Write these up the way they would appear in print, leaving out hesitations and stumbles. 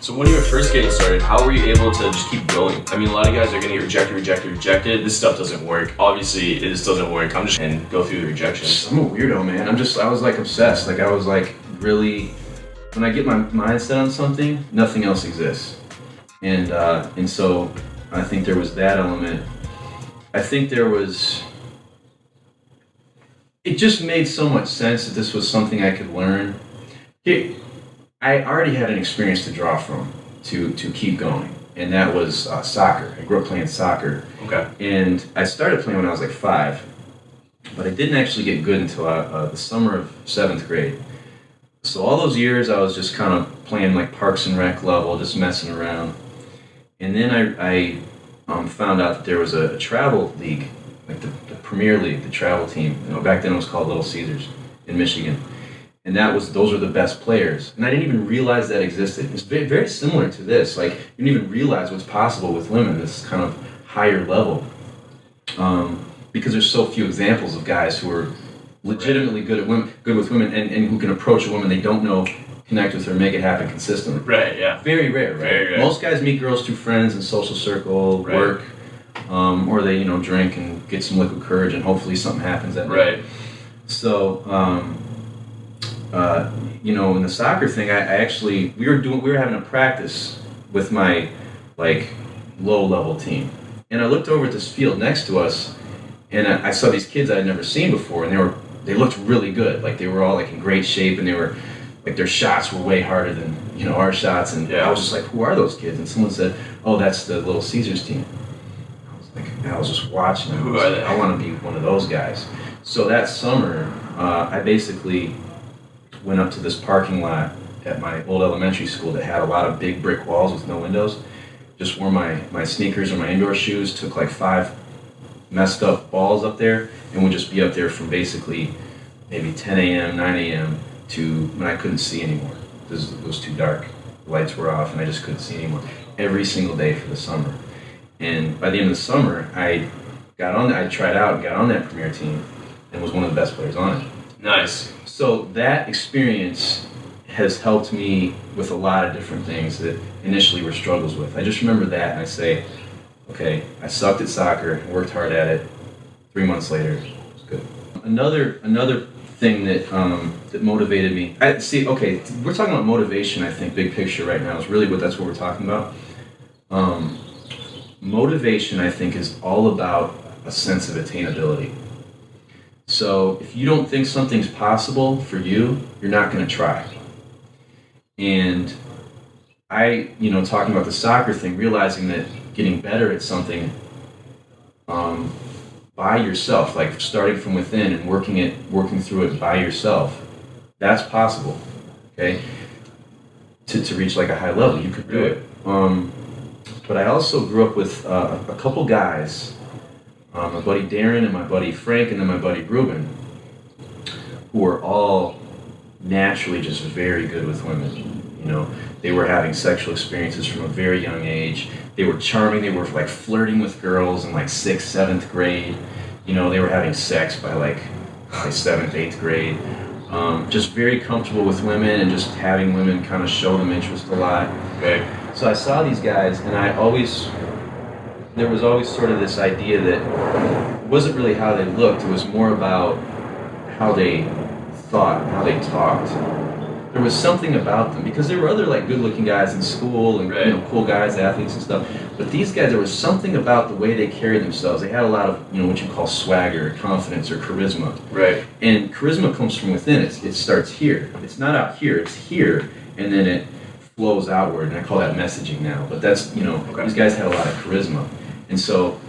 So when you were first getting started, how were you able to just keep going? I mean, a lot of guys are gonna get rejected. This stuff doesn't work. Obviously, it just doesn't work. And go through the rejections. I'm a weirdo, man. I was like obsessed. Like I was like really, when I get my mind set on something, nothing else exists. And so I think there was that element. I think there was, it just made so much sense that this was something I could learn. I already had an experience to draw from to keep going, and that was soccer. I grew up playing soccer. Okay. And I started playing when I was like 5, but I didn't actually get good until the summer of 7th grade. So all those years I was just kind of playing like Parks and Rec level, just messing around. And then I found out that there was a travel league, like the Premier League, the travel team. You know, back then it was called Little Caesars in Michigan. And those were the best players. And I didn't even realize that existed. It's very, very similar to this. Like, you didn't even realize what's possible with women, this kind of higher level. Because there's so few examples of guys who are legitimately good with women and who can approach a woman they don't know, connect with her, make it happen consistently. Right, yeah. Very rare, right? Very rare. Most guys meet girls through friends and social circle, right. work, or they, drink and get some liquid courage and hopefully something happens that night. Right. So, in the soccer thing, I actually, we were having a practice with my, low-level team. And I looked over at this field next to us, and I saw these kids I had never seen before, and they looked really good. Like, they were all, in great shape, and they were, their shots were way harder than, our shots. And I was just like, who are those kids? And someone said, oh, that's the Little Caesars team. I was just watching them. Who are they? I want to be one of those guys. So that summer, I basically went up to this parking lot at my old elementary school that had a lot of big brick walls with no windows. Just wore my sneakers or my indoor shoes, took 5 messed up balls up there, and would just be up there from basically maybe 10 a.m., 9 a.m. to when I couldn't see anymore. It was too dark. The lights were off and I just couldn't see anymore. Every single day for the summer. And by the end of the summer, I tried out and got on that premier team and was one of the best players on it. Nice. So that experience has helped me with a lot of different things that initially were struggles with. I just remember that and I say, okay, I sucked at soccer, worked hard at it. 3 months later, it was good. Another thing that motivated me. We're talking about motivation. I think big picture right now is really that's what we're talking about. Motivation, I think, is all about a sense of attainability. So if you don't think something's possible for you, you're not going to try. And I, talking about the soccer thing, realizing that getting better at something by yourself, starting from within and working through it by yourself, that's possible. Okay, to reach a high level, you could do it. But I also grew up with a couple guys, my buddy Darren and my buddy Frank and then my buddy Ruben, who were all naturally just very good with women. They were having sexual experiences from a very young age. They were charming. They were flirting with girls in 6th, 7th grade. They were having sex by 7th, 8th grade. Just very comfortable with women and just having women kind of show them interest a lot. Okay. So I saw these guys, and there was always sort of this idea that it wasn't really how they looked. It was more about how they thought, how they talked. There was something about them, because there were other good-looking guys in school and cool guys, athletes and stuff. But these guys, there was something about the way they carried themselves. They had a lot of what you call swagger, confidence, or charisma. Right. And charisma comes from within. It starts here. It's not out here. It's here, and then it flows outward. And I call that messaging now. But that's These guys had a lot of charisma, and so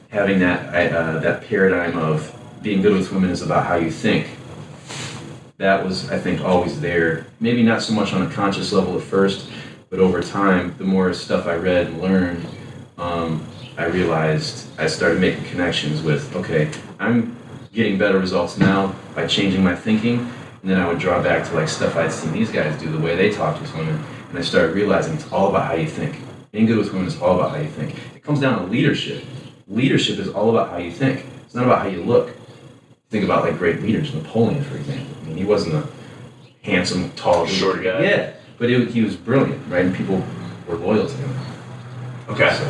having that paradigm of being good with women is about how you think. That was, I think, always there. Maybe not so much on a conscious level at first, but over time, the more stuff I read and learned, I realized I started making connections with, okay, I'm getting better results now by changing my thinking, and then I would draw back to stuff I'd seen these guys do, the way they talked with women, and I started realizing it's all about how you think. Being good with women is all about how you think. It comes down to leadership. Leadership is all about how you think. It's not about how you look. Think about great leaders, Napoleon, for example. I mean, he wasn't a handsome, tall, short guy. Yeah, but he was brilliant, right? And people we're loyal to them. Okay. So.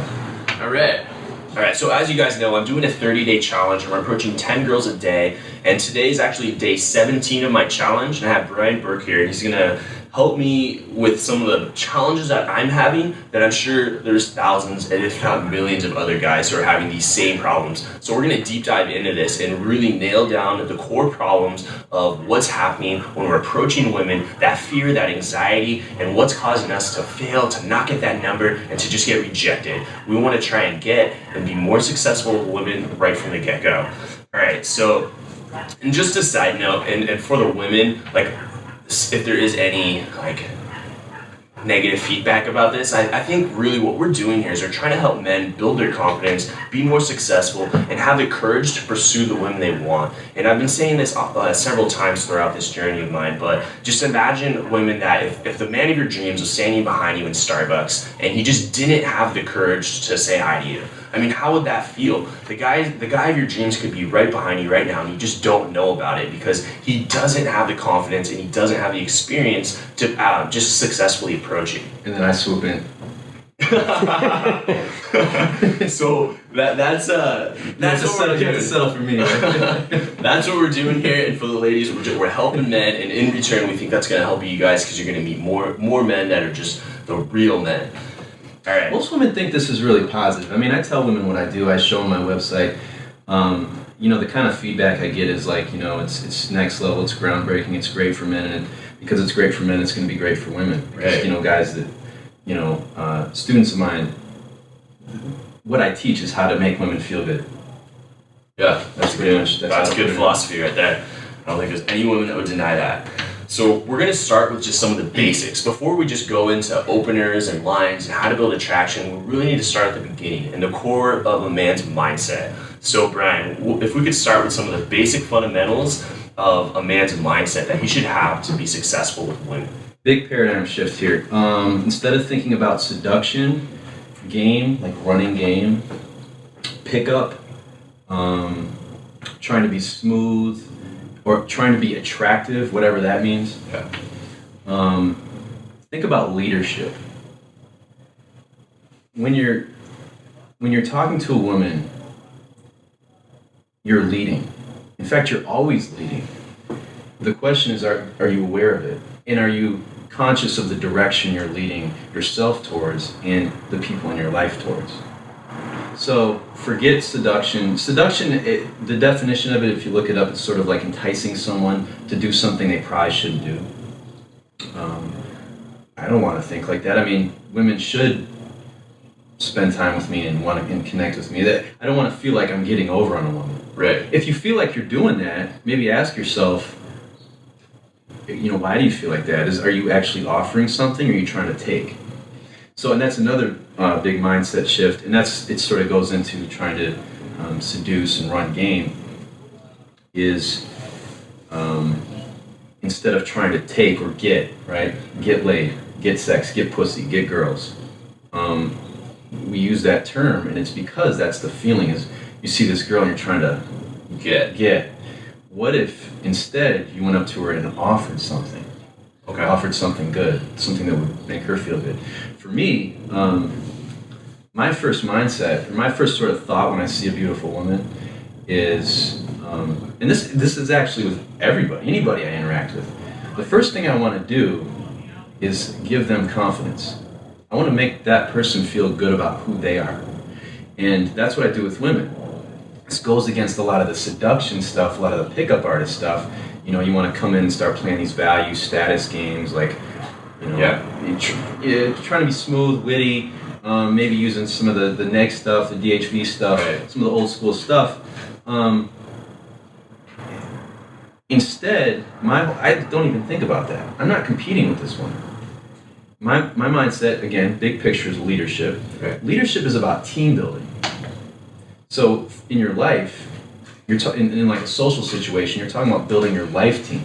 All right, so as you guys know, I'm doing a 30-day challenge, and we're approaching 10 girls a day, and today is actually day 17 of my challenge, and I have Brian Burke here, and he's going to help me with some of the challenges that I'm having, that I'm sure there's thousands, and if not millions of other guys who are having these same problems. So we're going to deep dive into this and really nail down the core problems of what's happening when we're approaching women, that fear, that anxiety, and what's causing us to fail, to not get that number, and to just get rejected. We want to try and get and be more successful with women right from the get-go. All right, so, and just a side note, and for the women, like, if there is any like negative feedback about this, I think really what we're doing here is we're trying to help men build their confidence, be more successful, and have the courage to pursue the women they want. And I've been saying this several times throughout this journey of mine, but just imagine women that if the man of your dreams was standing behind you in Starbucks and he just didn't have the courage to say hi to you. I mean, how would that feel? The guy of your dreams could be right behind you right now, and you just don't know about it because he doesn't have the confidence and he doesn't have the experience to just successfully approach you. And then I swoop in. So that's what we're doing. You have to settle for me, right? That's what we're doing here, and for the ladies, we're helping men, and in return, we think that's going to help you guys because you're going to meet more men that are just the real men. All right. Most women think this is really positive. I mean, I tell women what I do. I show them my website. The kind of feedback I get is like, it's next level, it's groundbreaking, it's great for men, and because it's great for men, it's going to be great for women. Because, right. Guys that, students of mine, what I teach is how to make women feel good. Yeah, That's pretty much. That's good philosophy right there. I don't think there's any woman that would deny that. So we're going to start with just some of the basics. Before we just go into openers and lines and how to build attraction, we really need to start at the beginning and the core of a man's mindset. So Brian, if we could start with some of the basic fundamentals of a man's mindset that he should have to be successful with women. Big paradigm shift here. Instead of thinking about seduction, game, like running game, pickup, trying to be smooth, or trying to be attractive, whatever that means. Yeah. Think about leadership. When you're talking to a woman, you're leading. In fact, you're always leading. The question is, are you aware of it? And are you conscious of the direction you're leading yourself towards and the people in your life towards? So forget seduction. Seduction, the definition of it, if you look it up, it's sort of like enticing someone to do something they probably shouldn't do. I don't want to think like that. I mean, women should spend time with me and connect with me. I don't want to feel like I'm getting over on a woman. Right. If you feel like you're doing that, maybe ask yourself, why do you feel like that? Are you actually offering something, or are you trying to take? So, and that's another big mindset shift, and it sort of goes into trying to seduce and run game, is instead of trying to take or get, right? Get laid, get sex, get pussy, get girls. We use that term, and it's because that's the feeling is you see this girl and you're trying to get. What if instead you went up to her and offered something? Okay. Offered something good, something that would make her feel good. For me, my first mindset, or my first sort of thought when I see a beautiful woman is, and this is actually with anybody I interact with, the first thing I want to do is give them confidence. I want to make that person feel good about who they are. And that's what I do with women. This goes against a lot of the seduction stuff, a lot of the pickup artist stuff. You want to come in and start playing these value status games, like, you're trying to be smooth, witty, maybe using some of the neg stuff, the DHV stuff, right. Some of the old school stuff. Instead, I don't even think about that. I'm not competing with this woman. My mindset, again, big picture, is leadership. Right. Leadership is about team building. So in your life, in like a social situation, you're talking about building your life team.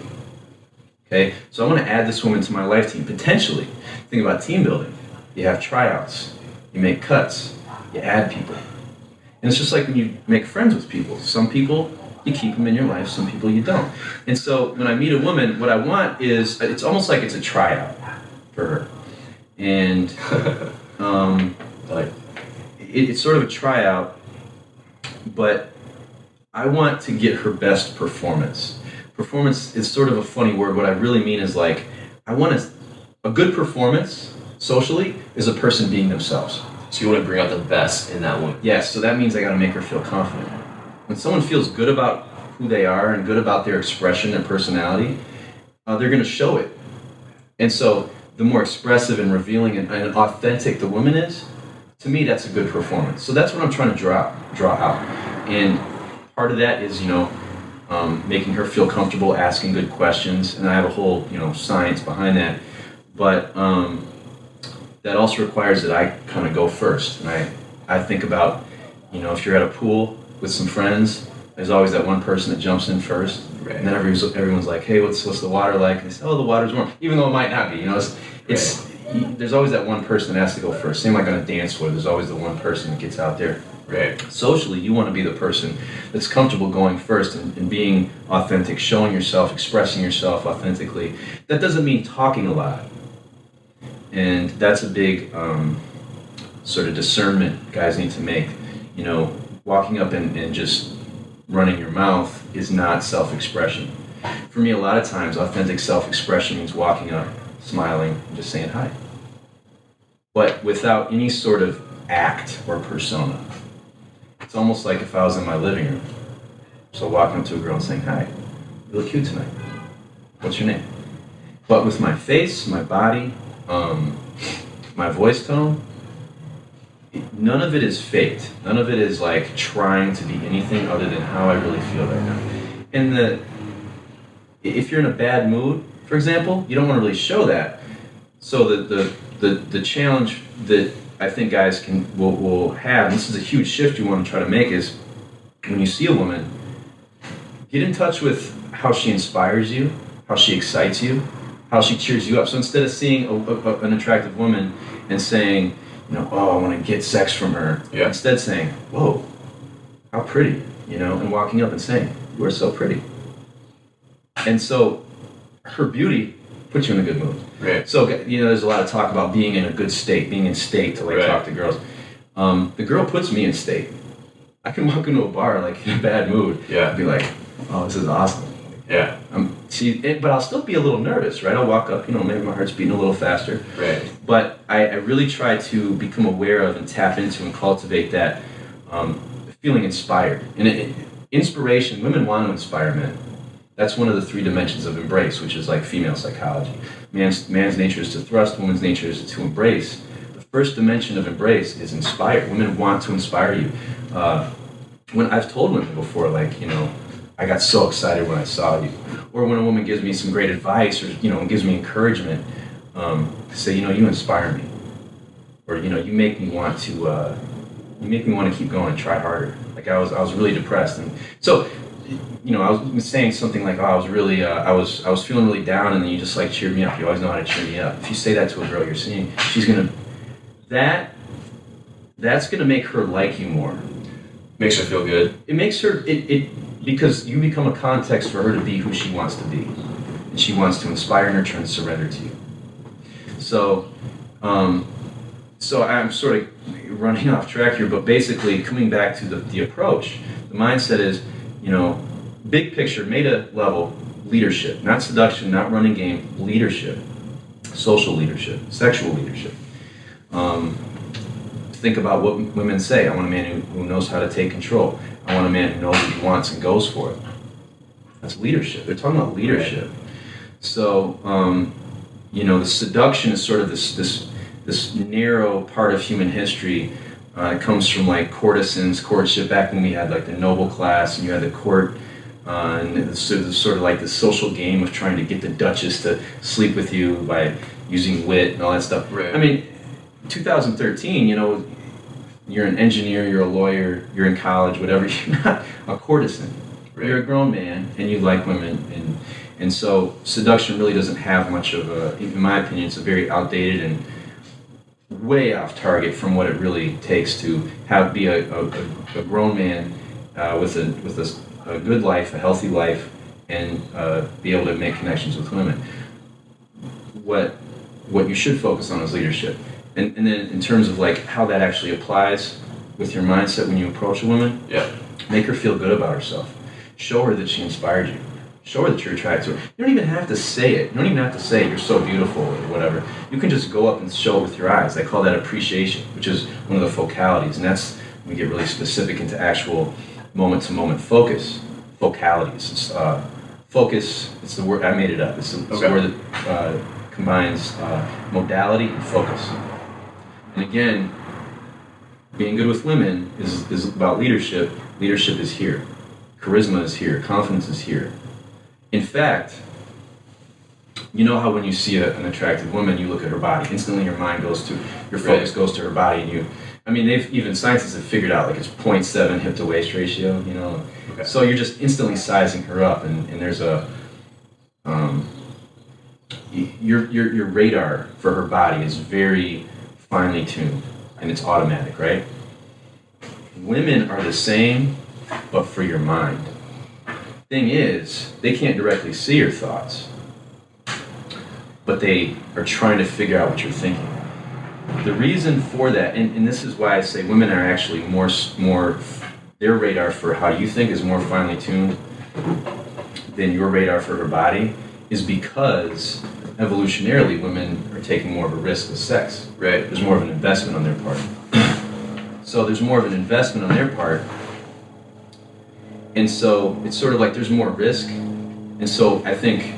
Okay? So I want to add this woman to my life team, potentially. Think about team building. You have tryouts. You make cuts. You add people. And it's just like when you make friends with people. Some people, you keep them in your life. Some people, you don't. And so when I meet a woman, what I want is, it's almost like it's a tryout for her. And Like, it's sort of a tryout, but I want to get her best performance. Performance is sort of a funny word. What I really mean is like, I want a good performance socially is a person being themselves. so you want to bring out the best in that woman. Yes, so that means I got to make her feel confident. When someone feels good about who they are and good about their expression, their personality, they're going to show it. And so the more expressive and revealing and authentic the woman is, to me, that's a good performance. So that's what I'm trying to draw out. And part of that is, making her feel comfortable asking good questions. And I have a whole, science behind that. But that also requires that I kind of go first. And I think about, if you're at a pool with some friends, there's always that one person that jumps in first. Right. And then everyone's like, hey, what's the water like? And they say, oh, the water's warm. Even though it might not be, there's always that one person that has to go first. Same like on a dance floor, there's always the one person that gets out there. Right. Socially, you want to be the person that's comfortable going first and being authentic, showing yourself, expressing yourself authentically. That doesn't mean talking a lot. And that's a big sort of discernment guys need to make. Walking up and just running your mouth is not self-expression. For me, a lot of times, authentic self-expression means walking up, smiling, and just saying hi. But without any sort of act or persona. It's almost like if I was in my living room. So walking up to a girl and saying, hi, you look cute tonight. What's your name? But with my face, my body, my voice tone, none of it is faked. None of it is like trying to be anything other than how I really feel right now. And if you're in a bad mood, for example, you don't want to really show that. So the challenge that I think guys will have, and this is a huge shift you want to try to make, is when you see a woman, get in touch with how she inspires you, how she excites you, how she cheers you up. So instead of seeing an attractive woman and saying, oh, I want to get sex from her, instead saying, whoa, how pretty, and walking up and saying, you are so pretty. And so her beauty puts you in a good mood. Right. So, there's a lot of talk about being in a good state, being in state to talk to girls. The girl puts me in state. I can walk into a bar like in a bad mood and be like, oh, this is awesome. Yeah. But I'll still be a little nervous, right? I'll walk up, maybe my heart's beating a little faster. Right. But I really try to become aware of and tap into and cultivate that feeling inspired. And inspiration, women want to inspire men. That's one of the 3 dimensions of embrace, which is like female psychology. Man's nature is to thrust, woman's nature is to embrace. The first dimension of embrace is inspire. Women want to inspire you. When I've told women before, I got so excited when I saw you. Or when a woman gives me some great advice or, gives me encouragement, to say, you inspire me. Or, you make me want to keep going and try harder. Like I was really depressed. And so, I was saying something like, oh, I was really, I was feeling really down, and then you just cheered me up. You always know how to cheer me up. If you say that to a girl you're seeing, that's gonna make her like you more. Makes her feel good. It makes her, because you become a context for her to be who she wants to be. And she wants to inspire, nurture, and surrender to you. So, so I'm sort of running off track here, but basically coming back to the approach, the mindset is, big picture, meta level leadership, not seduction, not running game, leadership, social leadership, sexual leadership. Think about what women say. I want a man who knows how to take control. I want a man who knows what he wants and goes for it. That's leadership. They're talking about leadership. So, the seduction is sort of this narrow part of human history. It comes from courtship, back when we had the noble class and you had the court, and it's sort of like the social game of trying to get the duchess to sleep with you by using wit and all that stuff. Right. I mean, 2013, you're an engineer, you're a lawyer, you're in college, whatever, you're not a courtesan. Right. You're a grown man and you like women, and so seduction really doesn't have much of in my opinion, it's a very outdated and way off target from what it really takes to be a grown man with a good life, a healthy life, and be able to make connections with women. What you should focus on is leadership. And then in terms of like how that actually applies with your mindset when you approach a woman, make her feel good about herself. Show her that she inspired you. Show her that you're attracted to her. You don't even have to say it. You don't even have to say you're so beautiful or whatever. You can just go up and show it with your eyes. I call that appreciation, which is one of the focalities. And that's when we get really specific into actual moment-to-moment focus. Focalities. It's, focus, it's the word, I made it up. It's the word that combines modality and focus. And again, being good with women is about leadership. Leadership is here. Charisma is here. Confidence is here. In fact, you know how when you see an attractive woman, you look at her body, instantly your mind goes to, your focus goes to her body, and even scientists have figured out like it's 0.7 hip to waist ratio, you know. So you're just instantly sizing her up, and there's a, your radar for her body is very finely tuned, and it's automatic, right? Women are the same, but for your mind. Thing is, they can't directly see your thoughts, but they are trying to figure out what you're thinking. The reason for that, and this is why I say women are actually more, their radar for how you think is more finely tuned than your radar for her body, is because evolutionarily women are taking more of a risk with sex. Right. There's more of an investment on their part. So there's more of an investment on their part. And so it's sort of like there's more risk. And so I think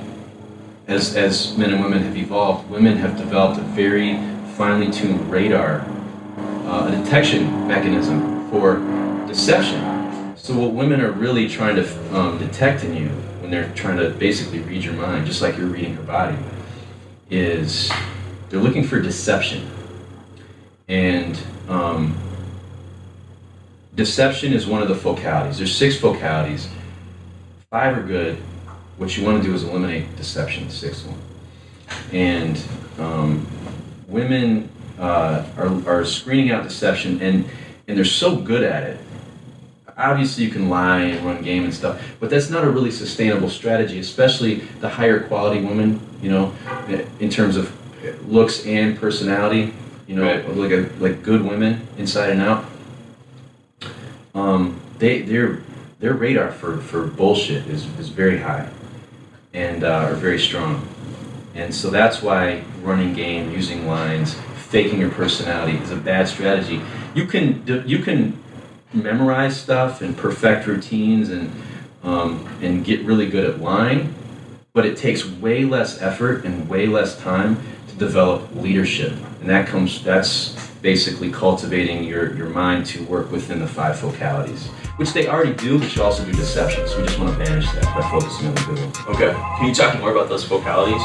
as men and women have evolved, women have developed a very finely tuned radar, a detection mechanism for deception. So what women are really trying to detect in you when they're trying to basically read your mind, just like you're reading her body, is they're looking for deception. And deception is one of the focalities. There's 6 focalities. 5 are good. What you want to do is eliminate deception, the 6th one. And women are screening out deception, and they're so good at it. Obviously, you can lie and run game and stuff, but that's not a really sustainable strategy, especially the higher quality women, you know, in terms of looks and personality, you know, like good women inside and out. Their radar for bullshit is very high and are very strong. And so that's why running game, using lines, faking your personality is a bad strategy. You can memorize stuff and perfect routines and get really good at lying, but it takes way less effort and way less time to develop leadership. And that's basically cultivating your mind to work within the 5 focalities, which they already do, but you also do deception. So we just want to banish that by focusing on the good one. Okay. Can you talk more about those focalities?